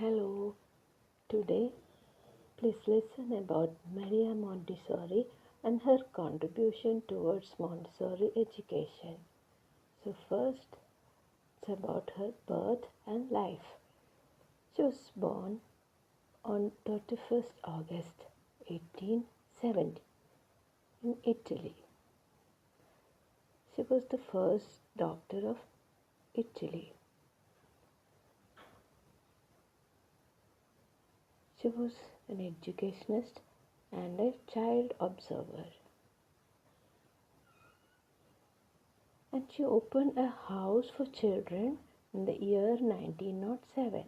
Hello, today please listen about Maria Montessori and her contribution towards Montessori education. So first, it's about her birth and life. She was born on 31st August 1870 in Italy. She was the first doctor of Italy. She was an educationist and a child observer. And she opened a house for children in the year 1907.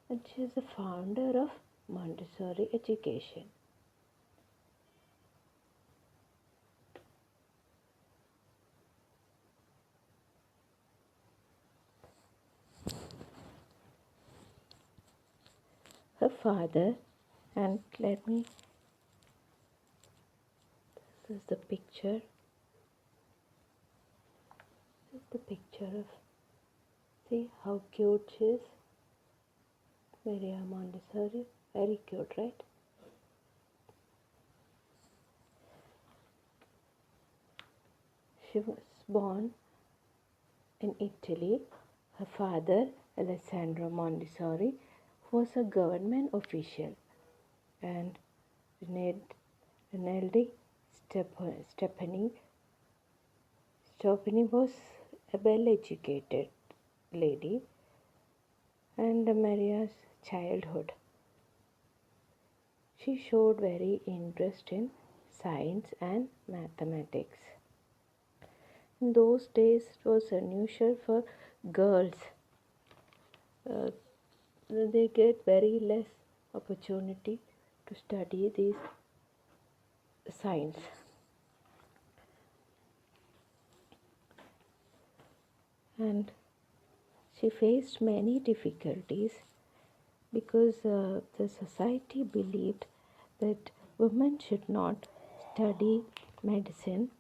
And she is the founder of Montessori education. Her father, and this is the picture. This is the picture of, see how cute she is. Maria Montessori, very cute, right? She was born in Italy. Her father, Alessandro Montessori, was a government official, and Rinaldi Stephanie was a well-educated lady. And Maria's childhood, she showed very interest in science and mathematics. In those days, it was unusual for girls. They get very less opportunity to study these science. And she faced many difficulties because the society believed that women should not study medicine,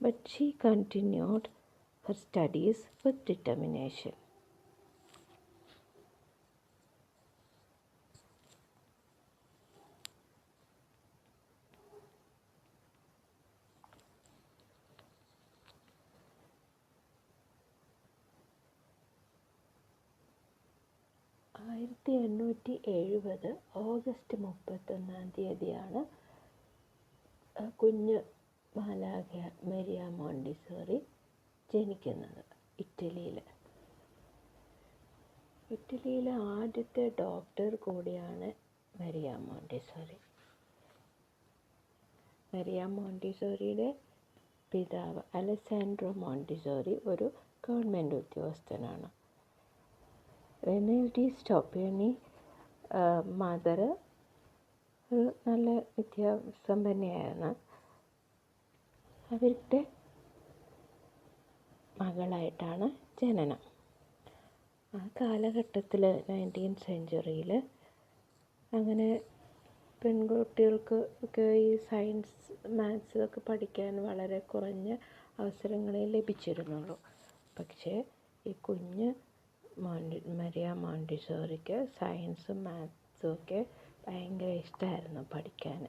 but she continued her studies with determination. ആയിരത്തി എണ്ണൂറ്റി 70 August 31 കുഞ്ഞ് മാലാഖ Maria Montessori ജനിക്കുന്നത് ഇറ്റലിയിലെ ആദ്യത്തെ doctor കൂടിയാണ് Maria Montessori. Maria മോണ്ടിസോറിയുടെ പിതാവ് Alessandro Montessori ഒരു ഗവൺമെൻറ് ഉദ്യോഗസ്ഥനാണ്. റെനൽഡി സ്റ്റോപ്പിയനി മദർ ഒരു നല്ല വിദ്യാസമ്പന്നയാണ്. അവരുടെ മകളായിട്ടാണ് ജനനം. ആ കാലഘട്ടത്തിൽ 19th സെഞ്ച്വറിയിൽ അങ്ങനെ പെൺകുട്ടികൾക്ക് ഒക്കെ ഈ സയൻസ് മാത്സ് ഒക്കെ പഠിക്കാൻ വളരെ കുറഞ്ഞ അവസരങ്ങളെ ലഭിച്ചിരുന്നുള്ളൂ. പക്ഷേ ഈ കുഞ്ഞ് മരിയ മോണ്ടിസോറിക്ക് സയൻസും മാത്സും ഒക്കെ ഭയങ്കര ഇഷ്ടമായിരുന്നു പഠിക്കാൻ.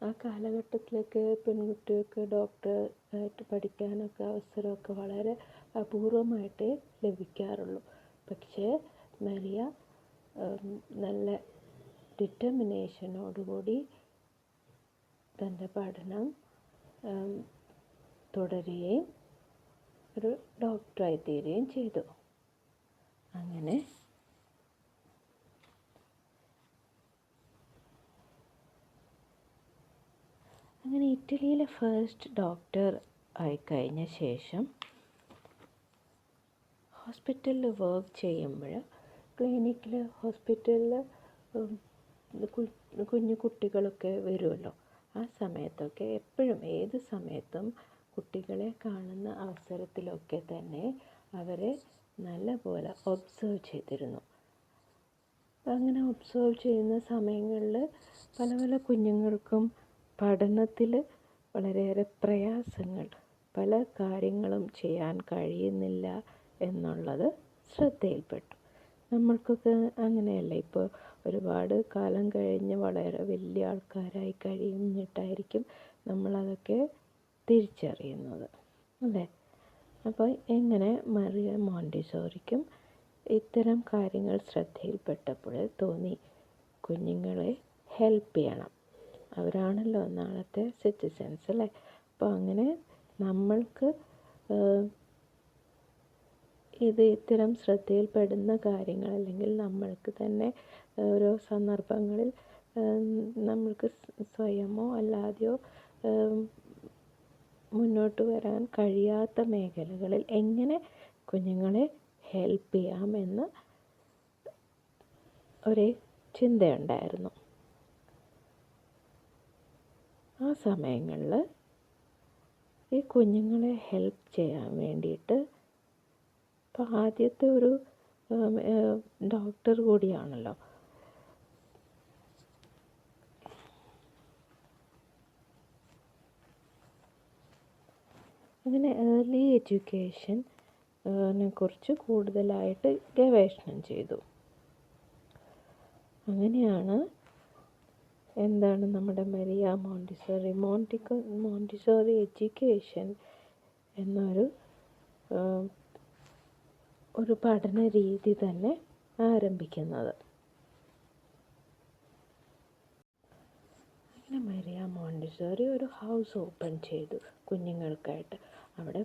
ആ കാലഘട്ടത്തിലൊക്കെ പെൺകുട്ടികൾക്ക് ഡോക്ടറായിട്ട് പഠിക്കാനൊക്കെ അവസരമൊക്കെ വളരെ അപൂർവമായിട്ടേ ലഭിക്കാറുള്ളൂ. പക്ഷേ മരിയ നല്ല ഡിറ്റർമിനേഷനോടുകൂടി തൻ്റെ പഠനം തുടരുകയും ഒരു ഡോക്ടറായി തീരുകയും ചെയ്തു. അങ്ങനെ ഇറ്റലിയിലെ ഫസ്റ്റ് ഡോക്ടർ ആയിക്കഴിഞ്ഞ ശേഷം ഹോസ്പിറ്റലിൽ വർക്ക് ചെയ്യുമ്പോൾ ഹോസ്പിറ്റലിൽ കുഞ്ഞു കുട്ടികളൊക്കെ വരുമല്ലോ. ആ സമയത്തൊക്കെ എപ്പോഴും ഏത് സമയത്തും കുട്ടികളെ കാണുന്ന അവസരത്തിലൊക്കെ തന്നെ അവരെ നല്ലപോലെ ഒബ്സർവ് ചെയ്തിരുന്നു. അങ്ങനെ ഒബ്സർവ് ചെയ്യുന്ന സമയങ്ങളിൽ പല പല കുഞ്ഞുങ്ങൾക്കും പഠനത്തിൽ വളരെയേറെ പ്രയാസങ്ങൾ, പല കാര്യങ്ങളും ചെയ്യാൻ കഴിയുന്നില്ല എന്നുള്ളത് ശ്രദ്ധയിൽപ്പെട്ടു. നമ്മൾക്കൊക്കെ അങ്ങനെയല്ല, ഇപ്പോൾ ഒരുപാട് കാലം കഴിഞ്ഞ് വളരെ വലിയ ആൾക്കാരായി കഴിഞ്ഞിട്ടായിരിക്കും നമ്മളതൊക്കെ തിരിച്ചറിയുന്നത്, അല്ലേ? അപ്പോൾ എങ്ങനെ മറിയ മോണ്ടിസോറിക്കും ഇത്തരം കാര്യങ്ങൾ ശ്രദ്ധയിൽപ്പെട്ടപ്പോൾ തോന്നി കുഞ്ഞുങ്ങളെ ഹെൽപ്പ് ചെയ്യണം, അവരാണല്ലോ നാളത്തെ സിറ്റിസൻസ്, അല്ലേ? അപ്പോൾ അങ്ങനെ നമ്മൾക്ക് ഇത്തരം ശ്രദ്ധയിൽപ്പെടുന്ന കാര്യങ്ങൾ, അല്ലെങ്കിൽ നമ്മൾക്ക് തന്നെ ഓരോ സന്ദർഭങ്ങളിൽ നമ്മൾക്ക് സ്വയമോ അല്ലാതെയോ മുന്നോട്ട് വരാൻ കഴിയാത്ത മേഖലകളിൽ എങ്ങനെ കുഞ്ഞുങ്ങളെ ഹെൽപ്പ് ചെയ്യാമെന്ന് ഒരു ചിന്തയുണ്ടായിരുന്നു. ആ സമയങ്ങളിൽ ഈ കുഞ്ഞുങ്ങളെ ഹെൽപ്പ് ചെയ്യാൻ വേണ്ടിയിട്ട്, ഇപ്പോൾ ആദ്യത്തെ ഒരു ഡോക്ടർ കൂടിയാണല്ലോ, അങ്ങനെ ഏർലി എഡ്യൂക്കേഷനെ കുറിച്ച് കൂടുതലായിട്ട് ഗവേഷണം ചെയ്തു. അങ്ങനെയാണ് നമ്മുടെ മരിയ മോണ്ടിസോറി എഡ്യൂക്കേഷൻ എന്നൊരു പഠന രീതി തന്നെ ആരംഭിക്കുന്നത്. അങ്ങനെ മരിയ മോണ്ടിസോറി ഒരു ഹൗസ് ഓപ്പൺ ചെയ്തു കുഞ്ഞുങ്ങൾക്കായിട്ട്. അവിടെ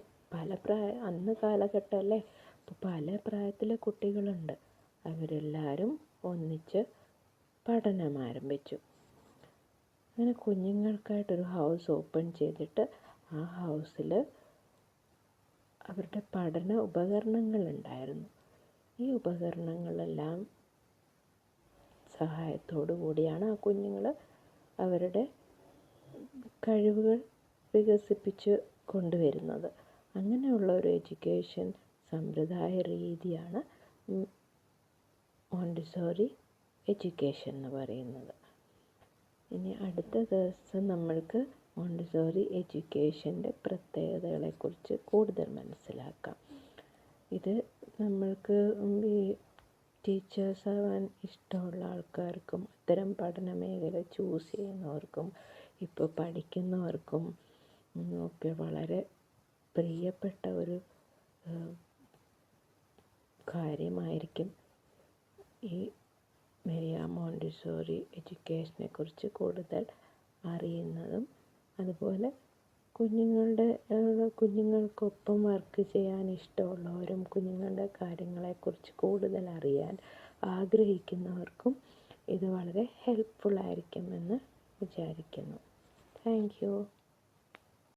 അന്ന് കാലഘട്ടമല്ലേ, അപ്പോൾ പല പ്രായത്തിലെ കുട്ടികളുണ്ട്. അവരെല്ലാവരും ഒന്നിച്ച് പഠനം ആരംഭിച്ചു. അങ്ങനെ കുഞ്ഞുങ്ങൾക്കായിട്ടൊരു ഹൗസ് ഓപ്പൺ ചെയ്തിട്ട് ആ ഹൗസിൽ അവരുടെ പഠന ഉപകരണങ്ങളുണ്ടായിരുന്നു. ഈ ഉപകരണങ്ങളെല്ലാം സഹായത്തോടു കൂടിയാണ് ആ കുഞ്ഞുങ്ങൾ അവരുടെ കഴിവുകൾ വികസിപ്പിച്ച് കൊണ്ടുവരുന്നത്. അങ്ങനെയുള്ള ഒരു എഡ്യൂക്കേഷൻ സമ്പ്രദായ രീതിയാണ് മോണ്ടിസോറി എഡ്യൂക്കേഷൻ എന്ന് പറയുന്നത്. ഇനി അടുത്ത ദിവസം നമ്മൾക്ക് മോണ്ടിസോറി എഡ്യൂക്കേഷൻ്റെ പ്രത്യേകതകളെക്കുറിച്ച് കൂടുതൽ മനസ്സിലാക്കാം. ഇത് നമ്മൾക്ക് ഈ ടീച്ചേഴ്സ് ആവാൻ ഇഷ്ടമുള്ള ആൾക്കാർക്കും, ഇത്തരം പഠന മേഖല ചൂസ് ചെയ്യുന്നവർക്കും, ഇപ്പോൾ പഠിക്കുന്നവർക്കും ഒക്കെ വളരെ പ്രിയപ്പെട്ട ഒരു കാര്യമായിരിക്കും ഈ മരിയ മോണ്ടിസോറി എഡ്യൂക്കേഷനെ കുറിച്ച് കൂടുതൽ അറിയുന്നതും. അതുപോലെ കുഞ്ഞുങ്ങൾക്കൊപ്പം വർക്ക് ചെയ്യാൻ ഇഷ്ടമുള്ളവരും കുഞ്ഞുങ്ങളുടെ കാര്യങ്ങളെക്കുറിച്ച് കൂടുതൽ അറിയാൻ ആഗ്രഹിക്കുന്നവർക്കും ഇത് വളരെ ഹെൽപ്ഫുള്ളായിരിക്കുമെന്ന് വിചാരിക്കുന്നു. Thank you.